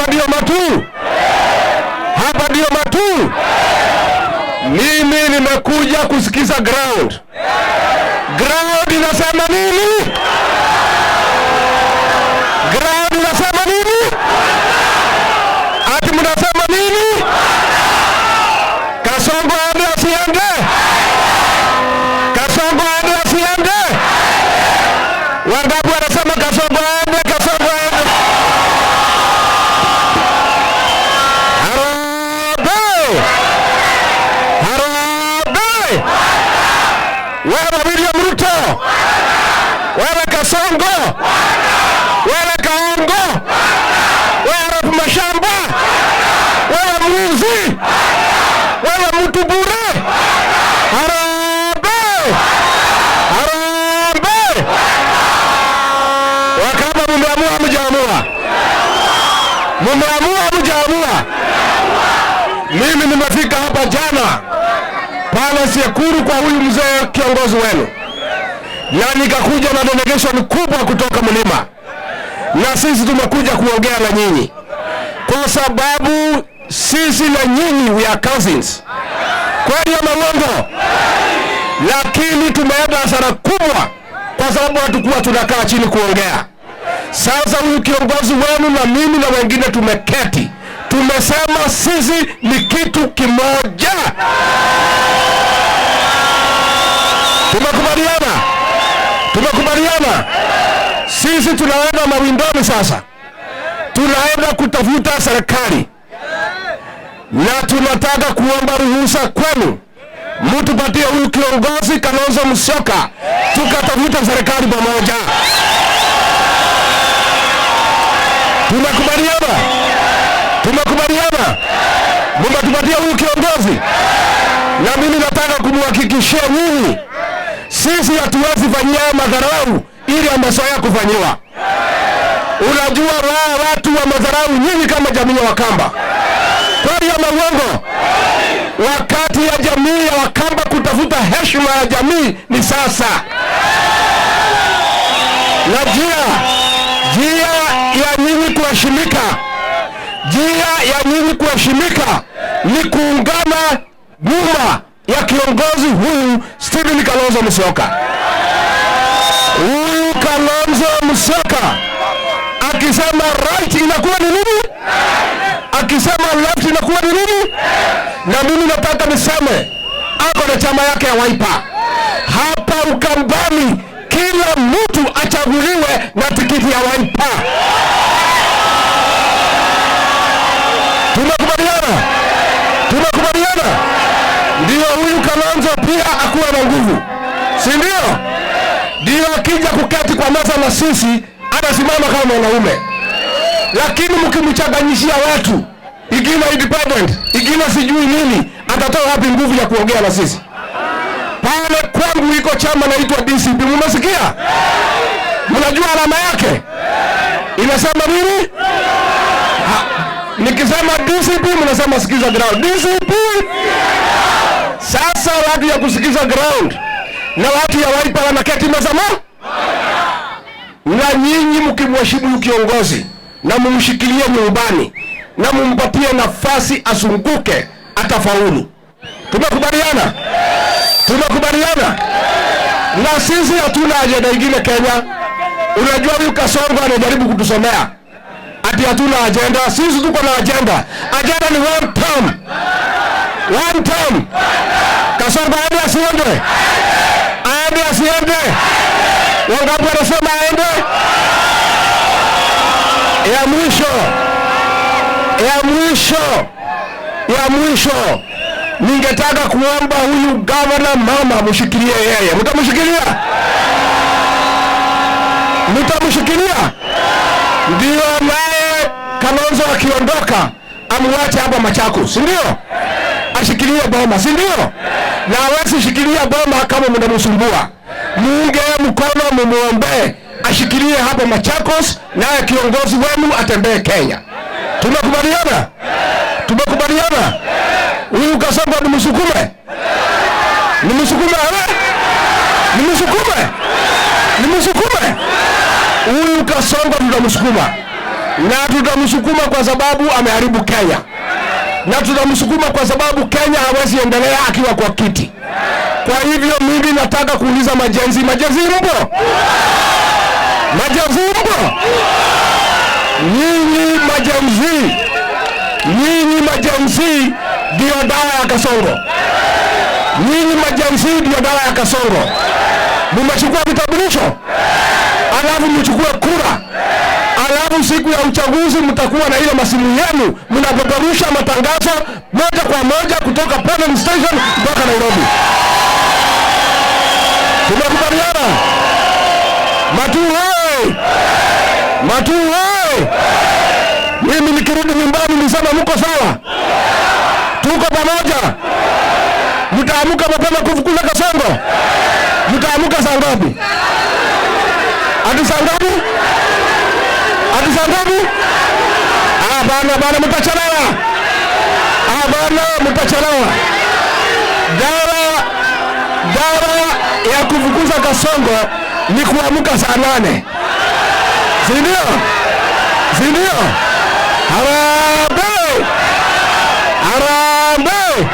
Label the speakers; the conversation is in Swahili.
Speaker 1: Hapa ndio matu. Hapa ndio matu. Mimi nimekuja kusikiza ground. Ground inasema nini? Ground inasema nini? Ati mnasema nini? Kasongo aende asiende? Kasongo aende asiende? Wangapi wanasema Kasongo aende? Kasongo aende? Harambee! Harambee! Wewe William Ruto, wewe Kasongo, wewe Kaongo, wewe Rafu Mashamba, wewe mwizi, wewe mtu bure. Harambee! Harambee! Wakama mumeamua mjaamua? Mumeamua mjaamua? Mimi nimefika hapa jana pale Sekuru kwa huyu mzee kiongozi wenu, na nikakuja na delegation kubwa kutoka mlima, na sisi tumekuja kuongea na nyinyi kwa sababu sisi na nyinyi we are cousins. Kweli ama uongo? Lakini tumeenda hasara kubwa kwa sababu hatukuwa tunakaa chini kuongea. Sasa huyu kiongozi wenu na mimi na wengine tumeketi, tumesema sisi ni kitu kimoja. Tumekubaliana? Tumekubaliana? Sisi tunaenda mawindoni sasa. Tunaenda kutafuta serikali. Na tunataka kuomba ruhusa kwenu, mtupatie huyu kiongozi Kalonzo Musyoka, tukatafuta serikali pamoja. Tumekubaliana? Tumekubaliana? Mtupatie huyu kiongozi. Na mimi nataka kumhakikishia nyinyi, sisi hatuwezi fanyia madharau ili amezoea kufanyiwa. Unajua watu wa madharau nyinyi kama jamii ya Wakamba. Kweli ama uongo? Wakati ya jamii ya Wakamba kutafuta heshima ya jamii ni sasa. Na njia ya nyinyi kuheshimika, njia ya nyinyi kuheshimika ni kuungana nyuma ya kiongozi huyu Stephen Kalonzo Musyoka. Huyu Kalonzo Musyoka akisema right inakuwa ni nini? Akisema left inakuwa ni nini? Na mimi nataka niseme ako na chama yake ya Wiper. Hapa Ukambani kila mtu achaguliwe na tikiti ya Wiper. Tumekubaliana? Tumekubaliana? Ndio huyu Kalonzo pia akuwa na nguvu, si ndio? Ndio akija kuketi kwa meza na sisi anasimama kama mwanaume. Lakini mkimchanganyishia watu, ingine independent, ingine sijui nini, atatoa wapi nguvu ya kuongea na sisi? Pale kwangu iko chama naitwa DCP, mmesikia? Mnajua alama yake? Inasema nini? Nikisema DCP mnasema sikiza ground. DCP! Sasa watu ya kusikiza ground na watu ya Wiper wanaketi meza moja. Na nyinyi mkimheshimu kiongozi na mumshikilie nyumbani na mumpatie nafasi asunguke, atafaulu. Tumekubaliana? Tumekubaliana? Na sisi hatuna ajenda nyingine Kenya. Unajua huyu Kasongo anajaribu kutusomea ati hatuna ajenda. Sisi tuko na ajenda. Ajenda ni one term. One term. Kasongo aende asiende? Aende asiende? Wangapi wanasema aende? Ya mwisho. Ya mwisho. Ya mwisho. Ningetaka kuomba huyu gavana mama mshikilie yeye. Mtamshikilia? Mtamshikilia? Ndio naye Kalonzo akiondoka amwache hapa Machakos, si ndio? Ashikilie Boma, si ndio? Na hawezi shikilia Boma kama mnamsumbua. Muunge mkono, mumuombe ashikilie hapa Machakos, naye kiongozi wenu atembee Kenya. Tumekubaliana? Tumekubaliana? Huyu Kasongo nimsukume? Nimsukume wewe? Nimsukume? Nimsukume? Huyu Kasongo tunamsukuma. na tutamsukuma kwa sababu ameharibu Kenya, na tutamsukuma kwa sababu Kenya hawezi endelea akiwa kwa kiti. Kwa hivyo mimi nataka kuuliza majenzi mpo? Majenzi mpo? Nyinyi majenzi ndio dawa ya kasongo. Nyinyi majenzi ndio dawa ya kasongo. Mmechukua vitambulisho, alafu mchukue kura, alafu siku ya uchaguzi mtakuwa na ile masimu yenu, mnapeperusha matangazo moja kwa moja kutoka Parliament Station mpaka Nairobi. Tunakubaliana? Matu wewe! Mimi nikirudi nyumbani nisema mko sawa? Tuko pamoja? Mtaamuka mapema kufukuza kasongo? Mtaamuka saa ngapi? Hadi saa ngapi? Bana mtachelewa. Mtachelewa. Dawa ya kufukuza kasongo ni kuamuka saa 8. Sindio? Harambee!